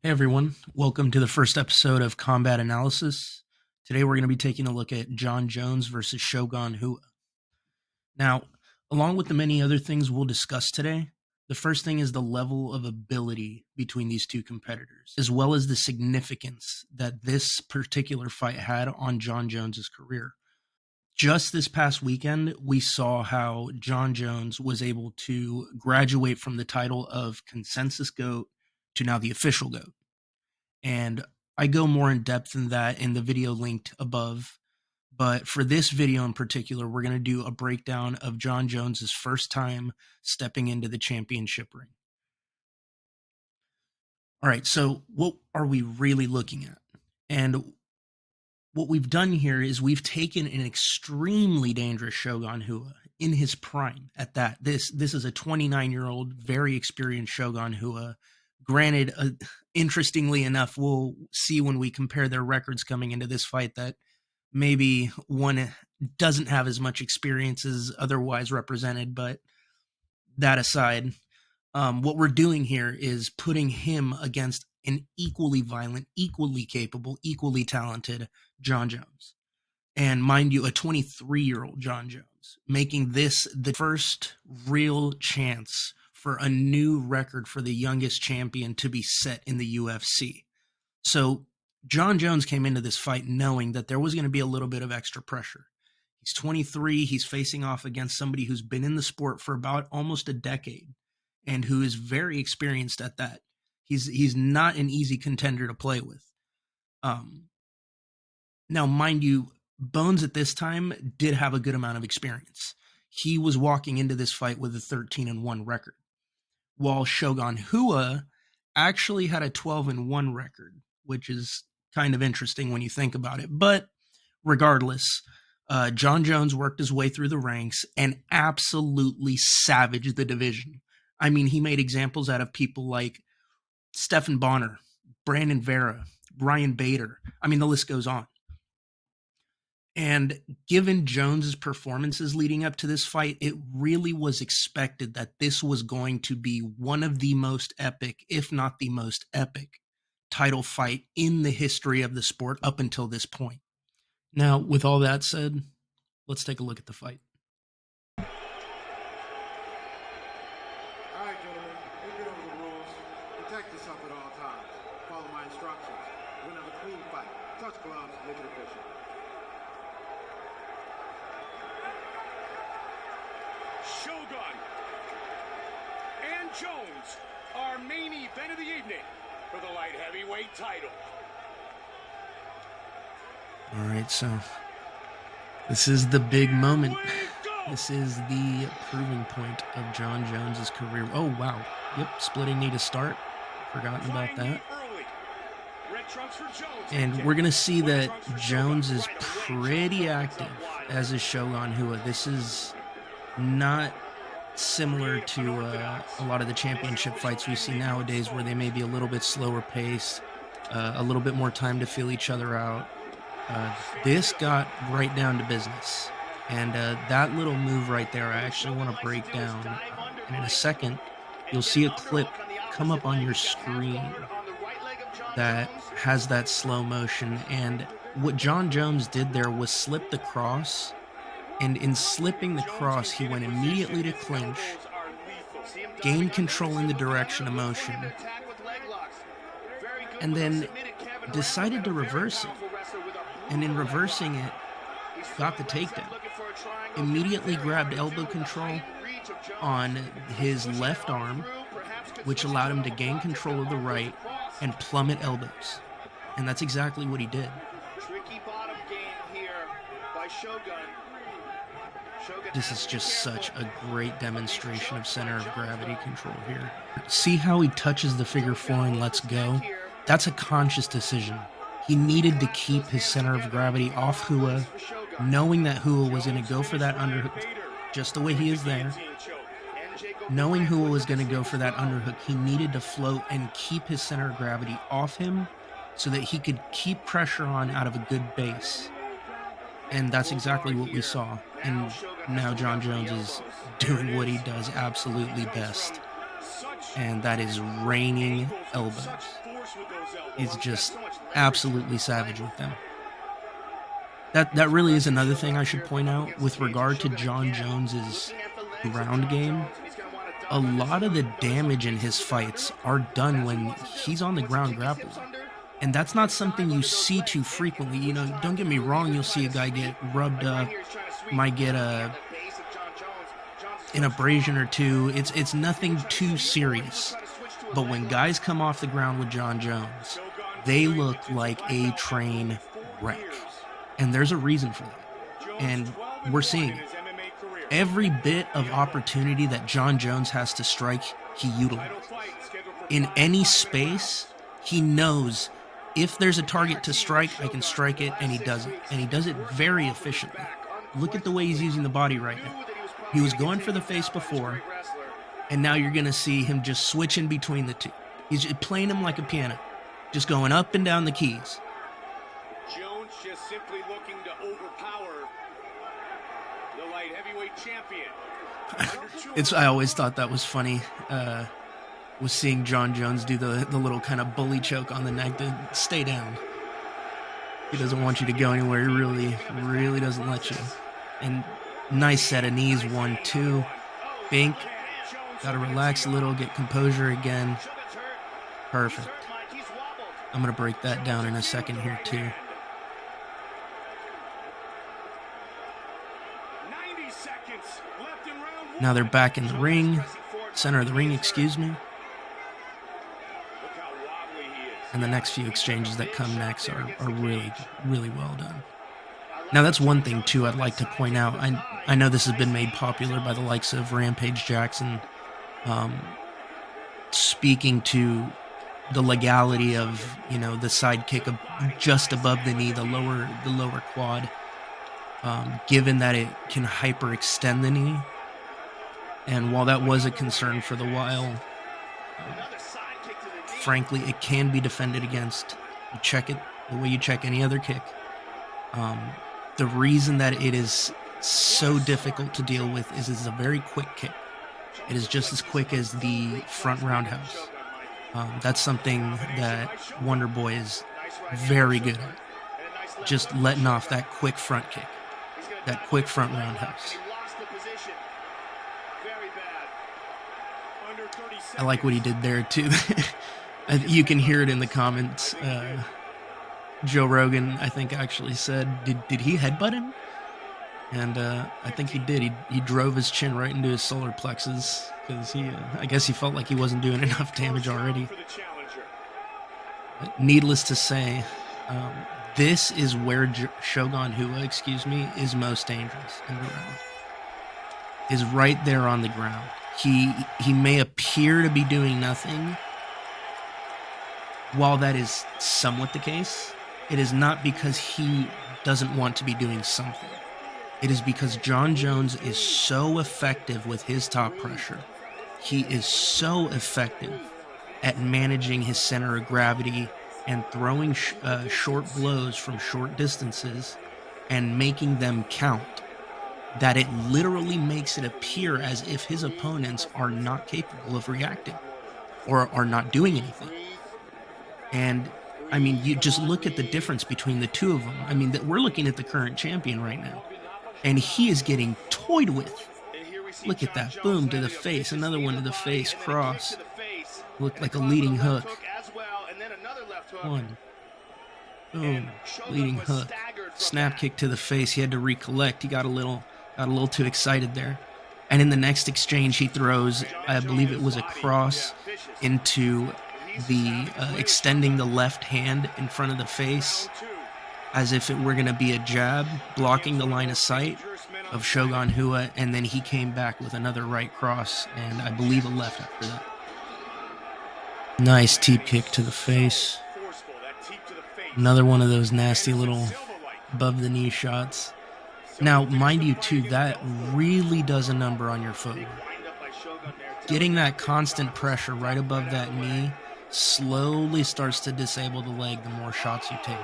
Hey everyone, welcome to the first episode of Combat Analysis. Today we're going to be taking a look at Jon Jones versus Shogun Rua. Now, along with the many other things we'll discuss today, the first thing is the level of ability between these two competitors, as well as the significance that this particular fight had on Jon Jones's career. Just this past weekend, we saw how Jon Jones was able to graduate from the title of consensus GOAT to now the official GOAT. And I go more in depth in that in the video linked above. But for this video in particular, we're going to do a breakdown of Jon Jones's first time stepping into the championship ring. All right, so what are we really looking at? And what we've done here is we've taken an extremely dangerous Shogun Rua in his prime at that. This is a 29-year-old, very experienced Shogun Rua. Granted, interestingly enough, we'll see when we compare their records coming into this fight that maybe one doesn't have as much experience as otherwise represented. But that aside, what we're doing here is putting him against an equally violent, equally capable, equally talented Jon Jones. And mind you, a 23-year-old Jon Jones, making this the first real chance for a new record for the youngest champion to be set in the UFC. So Jon Jones came into this fight knowing that there was going to be a little bit of extra pressure. He's 23. He's facing off against somebody who's been in the sport for about almost a decade and who is very experienced at that. He's not an easy contender to play with. Now, mind you, Bones at this time did have a good amount of experience. He was walking into this fight with a 13-1 record, while Shogun Rua actually had a 12-1 record, which is kind of interesting when you think about it. But regardless, Jon Jones worked his way through the ranks and absolutely savaged the division. I mean, he made examples out of people like Stephan Bonner, Brandon Vera, Ryan Bader. I mean, the list goes on. And given Jones's performances leading up to this fight, it really was expected that this was going to be one of the most epic, if not the most epic, title fight in the history of the sport up until this point. Now, with all that said, let's take a look at the fight. All right, gentlemen, we've been over the rules. Protect yourself at all times. Follow my instructions. We're gonna have a clean fight. Touch gloves, make it official. Shogun and Jones, our main event of the evening for the light heavyweight title. All right, so this is the big moment. This is the proving point of Jon Jones's career. Oh, wow. Yep, splitting knee to start. Forgotten about that. And we're going to see that Jones is pretty active as a Shogun Rua. This is not similar to a lot of the championship fights we see nowadays where they may be a little bit slower pace, a little bit more time to feel each other out. This got right down to business. And that little move right there, I actually want to break down. And in a second, you'll see a clip come up on your screen that has that slow motion. And what Jon Jones did there was slip the cross. And in slipping the cross, he went immediately to clinch, gained control in the direction of motion, and then decided to reverse it. And in reversing it, got the takedown. Immediately grabbed elbow control on his left arm, which allowed him to gain control of the right and plummet elbows. And that's exactly what he did. Tricky bottom game here by Shogun. This is just such a great demonstration of center of gravity control here. See how he touches the figure four and lets go? That's a conscious decision. He needed to keep his center of gravity off Rua, knowing that Rua was going to go for that underhook just the way he is there. Knowing Rua was going to go for that underhook, he needed to float and keep his center of gravity off him so that he could keep pressure on out of a good base. And that's exactly what we saw. And now Jon Jones is doing what he does absolutely best. And that is raining elbows. is just absolutely savage with them. That really is another thing I should point out with regard to Jon Jones's ground game. A lot of the damage in his fights are done when he's on the ground grappling. And that's not something you see too frequently. You know, don't get me wrong, you'll see a guy get rubbed up, might get an abrasion or two. It's nothing too serious. But when guys come off the ground with Jon Jones, they look like a train wreck. And there's a reason for that. And we're seeing it. Every bit of opportunity that Jon Jones has to strike, he utilizes. In any space, he knows if there's a target to strike, I can strike it, and he does it. And he does it very efficiently. Look at the way he's using the body right now. He was going for the face before, and now you're going to see him just switch in between the two. He's playing him like a piano, just going up and down the keys. Jones just simply looking to overpower the light heavyweight champion. I always thought that was funny. Was seeing Jon Jones do the little kind of bully choke on the neck to stay down. He doesn't want you to go anywhere. He really doesn't let you. And nice set of knees, 1, 2. Bink. Got to relax a little, get composure again. Perfect. I'm going to break that down in a second here too. Now they're back in the ring. Center of the ring, excuse me. And the next few exchanges that come next are really well done. Now that's one thing too I'd like to point out. I know this has been made popular by the likes of Rampage Jackson, speaking to the legality of, you know, the side kick of just above the knee, the lower quad, given that it can hyperextend the knee. And while that was a concern for the while, frankly, it can be defended against. You check it the way you check any other kick. The reason that it is so difficult to deal with is it's a very quick kick. It is just as quick as the front roundhouse. That's something that Wonder Boy is very good at. Just letting off that quick front kick, that quick front roundhouse. I like what he did there too. You can hear it in the comments. Joe Rogan, I think, actually said, did he headbutt him? And I think he did. He drove his chin right into his solar plexus because I guess he felt like he wasn't doing enough damage already. But needless to say, this is where Shogun Rua, is most dangerous in the round. Is right there on the ground. He may appear to be doing nothing. While that is somewhat the case, it is not because he doesn't want to be doing something. It is because Jon Jones is so effective with his top pressure. He is so effective at managing his center of gravity and throwing short blows from short distances and making them count, that it literally makes it appear as if his opponents are not capable of reacting or are not doing anything. And I mean, you just look at the difference between the two of them. I mean, we're looking at the current champion right now, and he is getting toyed with. Look at that. Boom to the face. Another one to the face. Cross. Looked like a leading hook. One. Boom. Leading hook. Snap kick to the face. He had to recollect. He got a little too excited there. And in the next exchange, he throws, I believe it was a cross into the extending the left hand in front of the face as if it were going to be a jab, blocking the line of sight of Shogun Rua, and then he came back with another right cross and I believe a left after that. Nice teep kick to the face. Another one of those nasty little above the knee shots. Now, mind you too, that really does a number on your footwork. Getting that constant pressure right above that knee slowly starts to disable the leg the more shots you take.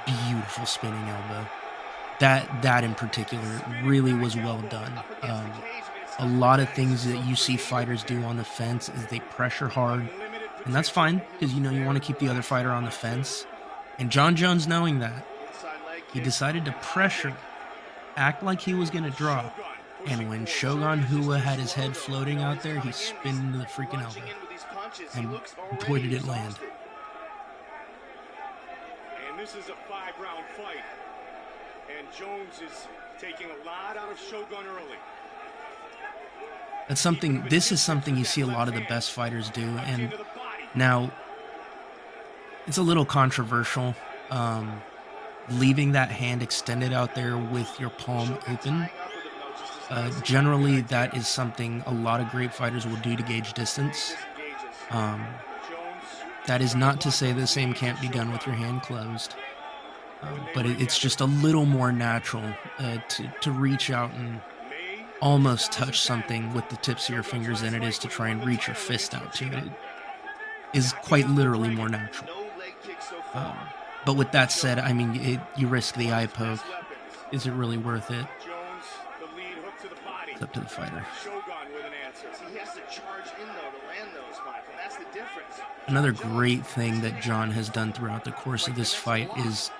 Beautiful spinning elbow. That in particular really was well done. A lot of things that you see fighters do on the fence is they pressure hard, And that's fine, because, you know, you want to keep the other fighter on the fence. And Jon Jones, knowing that, he decided to pressure, act like he was going to drop. And when Shogun Rua had his head floating out there, he spun into the freaking elbow. And boy, did it land. And this is a 5-round fight. And Jones is taking a lot out of Shogun early. This is something you see a lot of the best fighters do. And now, it's a little controversial. Leaving that hand extended out there with your palm open. Generally, that is something a lot of great fighters will do to gauge distance. That is not to say the same can't be done with your hand closed. But it's just a little more natural to reach out and almost touch something with the tips of your fingers than it is to try and reach your fist out to it. It is quite literally more natural. But with that said, I mean, you risk the eye poke. Is it really worth it? It's up to the fighter. Another great thing that Jon has done throughout the course of this fight is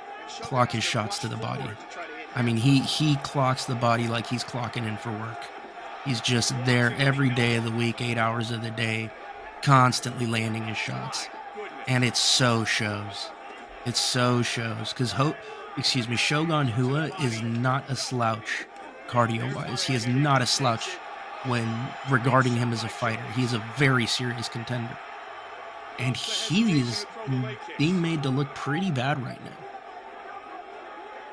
clock his shots to the body. I mean, he clocks the body like he's clocking in for work. He's just there every day of the week, 8 hours of the day, constantly landing his shots. And it so shows. It so shows. Because Shogun Rua is not a slouch cardio-wise. He is not a slouch when regarding him as a fighter. He is a very serious contender. And he is being made to look pretty bad right now.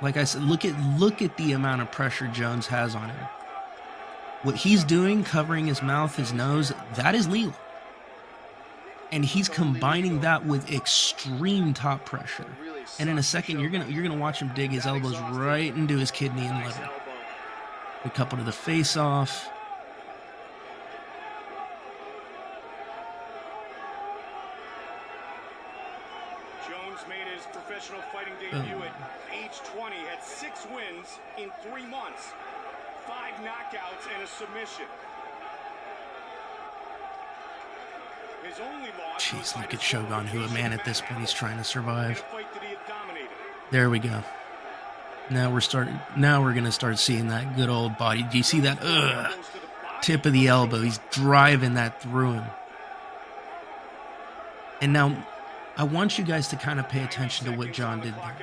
Like I said, look at the amount of pressure Jones has on him. What he's doing, covering his mouth, his nose, that is legal. And he's combining that with extreme top pressure. And in a second, you're gonna watch him dig his elbows right into his kidney and liver. A couple to the face off. Jones made his professional fighting debut at age 20, had 6 wins in 3 months, 5 knockouts and a submission. His only loss. Jeez, look at Shogun Rua, man. At this point, he's trying to survive. There we go. Now we're gonna start seeing that good old body. Do you see that? Tip of the elbow. He's driving that through him. And now, I want you guys to kind of pay attention to what Jon did there.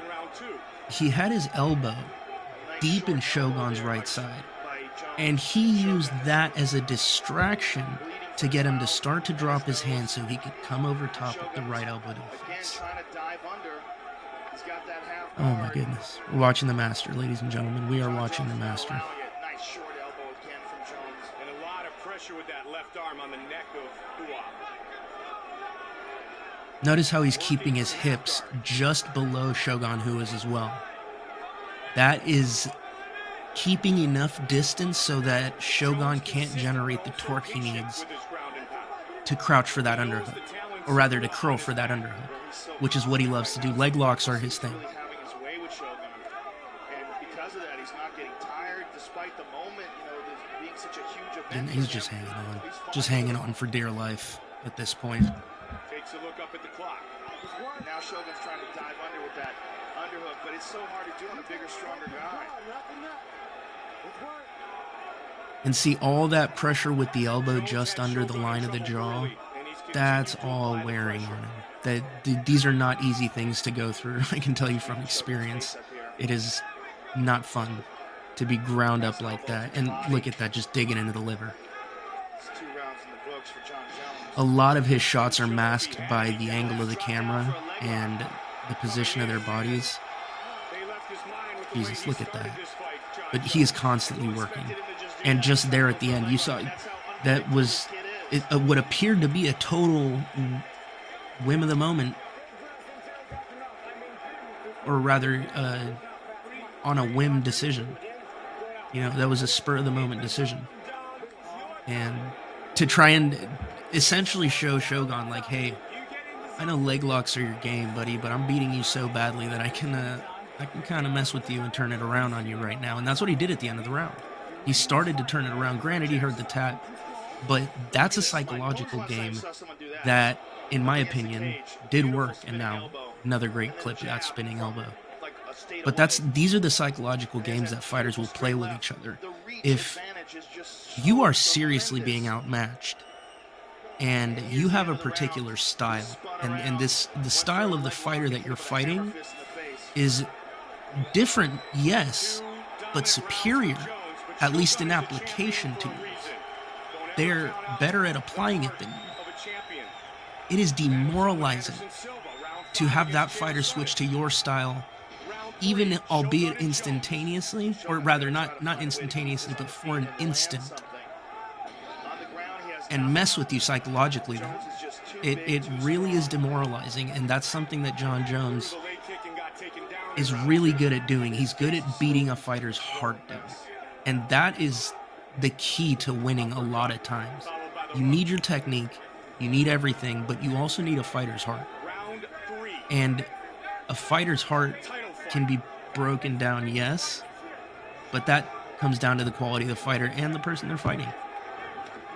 He had his elbow deep in Shogun's right side, and he used that as a distraction to get him to start to drop his hand so he could come over top with the right elbow to the face. Oh my goodness. We're watching the master, ladies and gentlemen. We are watching the master. Nice short elbow again from Jones. And a lot of pressure with that left arm on the neck of Rua. Notice how he's keeping his hips just below Shogun Rua's as well. That is keeping enough distance so that Shogun can't generate the torque he needs to crouch for that underhook, or rather to curl for that underhook, which is what he loves to do. Leg locks are his thing. And he's just hanging on for dear life at this point. Takes a look up at the clock. Now Shogun's trying to dive under with that underhook, but it's so hard to do on a bigger, stronger guy. And see all that pressure with the elbow just under the line of the jaw? That's all wearing on him. These are not easy things to go through. I can tell you from experience. It is not fun to be ground up like that. And look at that, just digging into the liver. A lot of his shots are masked by the angle of the camera and the position of their bodies. Jesus, look at that. But he is constantly working. And just there at the end, you saw that was what appeared to be a total whim of the moment. Or rather, on a whim decision. You know, that was a spur of the moment decision. And to try and essentially show Shogun, like, hey, I know leg locks are your game, buddy, but I'm beating you so badly that I can kind of mess with you and turn it around on you right now. And that's what he did at the end of the round. He started to turn it around. Granted, he heard the tap, but that's a psychological game that in my opinion, did work. And now another great clip of that spinning elbow. But these are the psychological games that fighters will play with each other. If you are seriously being outmatched and you have a particular style, and the style of the fighter that you're fighting is different, yes, but superior, at least in application to yours. They're better at applying it than you. It is demoralizing to have that fighter switch to your style, even albeit instantaneously, or rather not instantaneously, but for an instant, and mess with you psychologically. It really is demoralizing, and that's something that Jon Jones is really good at doing. He's good at beating a fighter's heart down, and that is the key to winning a lot of times. You need your technique, you need everything, but you also need a fighter's heart. And a fighter's heart can be broken down, yes, but that comes down to the quality of the fighter and the person they're fighting.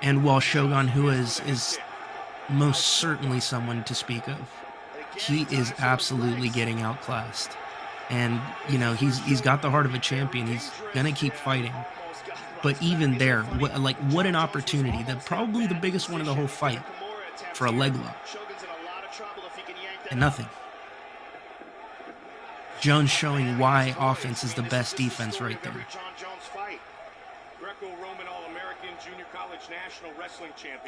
And while Shogun Rua is most certainly someone to speak of, he is absolutely getting outclassed. And, you know, he's got the heart of a champion. He's going to keep fighting. But even there, what an opportunity. Probably the biggest one of the whole fight for a leg lock. And nothing. Jones showing why offense is the best defense right there.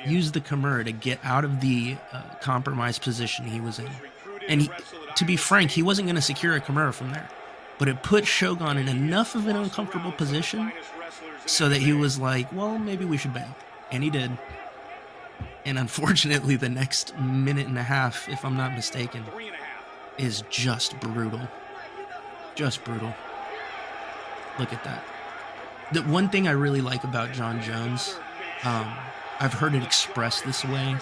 Used the Kimura to get out of the compromised position he was in. And to be frank, he wasn't going to secure a Kimura from there. But it put Shogun in enough of an uncomfortable position so that he was like, well, maybe we should bail. And he did. And unfortunately, the next minute and a half, if I'm not mistaken, is just brutal. Just brutal. Look at that. The one thing I really like about Jon Jones, I've heard it expressed this way,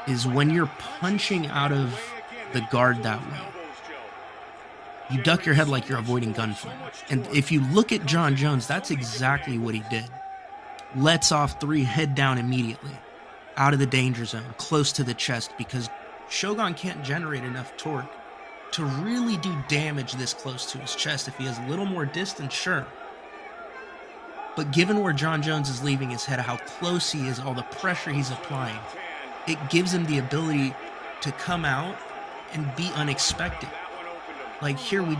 is when you're punching out of the guard that way, you duck your head like you're avoiding gunfire. And if you look at Jon Jones, that's exactly what he did. Lets off 3, head down immediately, out of the danger zone, close to the chest, because Shogun can't generate enough torque to really do damage this close to his chest. If he has a little more distance, sure. But given where Jon Jones is leaving his head, how close he is, all the pressure he's applying, it gives him the ability to come out and be unexpected. Like here, we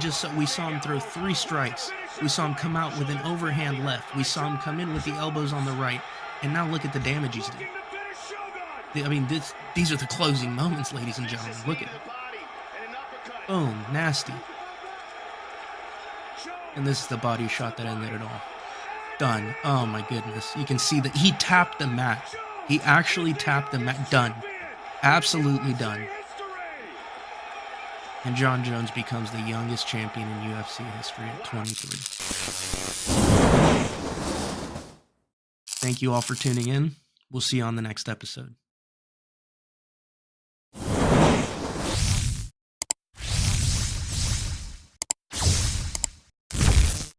saw him throw 3 strikes. We saw him come out with an overhand left. We saw him come in with the elbows on the right. And now look at the damage he's doing. I mean, these are the closing moments, ladies and gentlemen. Look at it. Boom, nasty. And this is the body shot that ended it all. Done. Oh my goodness. You can see that he tapped the mat. He actually tapped the mat. Done. Absolutely done. And Jon Jones becomes the youngest champion in UFC history at 23. Thank you all for tuning in. We'll see you on the next episode.